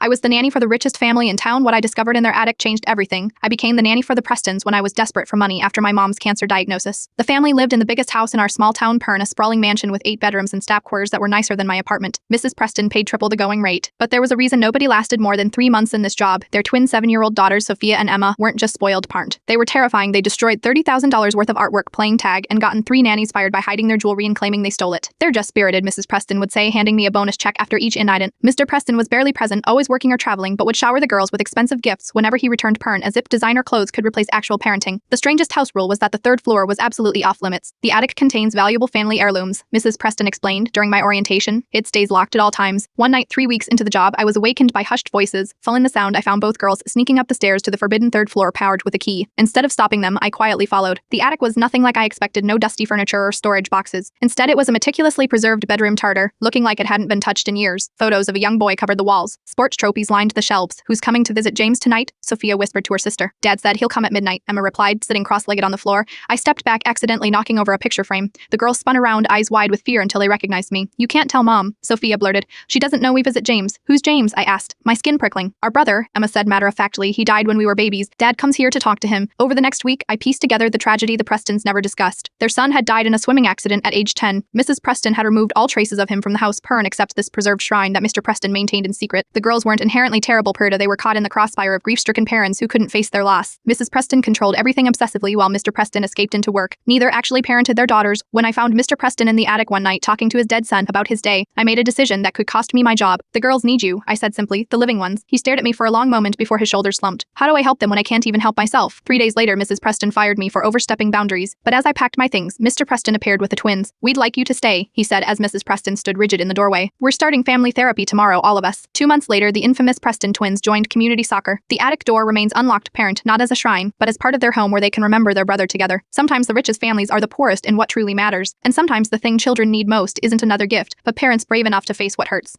I was the nanny for the richest family in town. What I discovered in their attic changed everything. I became the nanny for the Prestons when I was desperate for money after my mom's cancer diagnosis. The family lived in the biggest house in our small town, Pern, a sprawling mansion with 8 bedrooms and staff quarters that were nicer than my apartment. Mrs. Preston paid triple the going rate. But there was a reason nobody lasted more than 3 months in this job. Their twin 7-year-old daughters, Sophia and Emma, weren't just spoiled parent. They were terrifying. They destroyed $30,000 worth of artwork playing tag and gotten 3 nannies fired by hiding their jewelry and claiming they stole it. They're just spirited, Mrs. Preston would say, handing me a bonus check after each incident. Mr. Preston was barely present, always working or traveling, but would shower the girls with expensive gifts whenever he returned Pern, as if designer clothes could replace actual parenting. The strangest house rule was that the 3rd floor was absolutely off limits. The attic contains valuable family heirlooms, Mrs. Preston explained during my orientation. It stays locked at all times. One night, 3 weeks into the job, I was awakened by hushed voices. Following the sound, I found both girls sneaking up the stairs to the forbidden 3rd floor powered with a key. Instead of stopping them, I quietly followed. The attic was nothing like I expected, no dusty furniture or storage boxes. Instead, it was a meticulously preserved bedroom tartar, looking like it hadn't been touched in years. Photos of a young boy covered the walls. Sports trophies lined the shelves. Who's coming to visit James tonight? Sophia whispered to her sister. Dad said he'll come at midnight, Emma replied, sitting cross-legged on the floor. I stepped back, accidentally knocking over a picture frame. The girls spun around, eyes wide with fear until they recognized me. You can't tell Mom, Sophia blurted. She doesn't know we visit James. Who's James? I asked, my skin prickling. Our brother, Emma said matter-of-factly. He died when we were babies. Dad comes here to talk to him. Over the next week, I pieced together the tragedy the Prestons never discussed. Their son had died in a swimming accident at age 10. Mrs. Preston had removed all traces of him from the house Pern except this preserved shrine that Mr. Preston maintained in secret. The girls weren't inherently terrible, Perda. They were caught in the crossfire of grief-stricken parents who couldn't face their loss. Mrs. Preston controlled everything obsessively while Mr. Preston escaped into work. Neither actually parented their daughters. When I found Mr. Preston in the attic one night talking to his dead son about his day, I made a decision that could cost me my job. The girls need you, I said simply, the living ones. He stared at me for a long moment before his shoulders slumped. How do I help them when I can't even help myself? 3 days later, Mrs. Preston fired me for overstepping boundaries. But as I packed my things, Mr. Preston appeared with the twins. We'd like you to stay, he said as Mrs. Preston stood rigid in the doorway. We're starting family therapy tomorrow, all of us. 2 months later, the infamous Preston twins joined community soccer. The attic door remains unlocked, parent, not as a shrine, but as part of their home where they can remember their brother together. Sometimes the richest families are the poorest in what truly matters, and sometimes the thing children need most isn't another gift, but parents brave enough to face what hurts.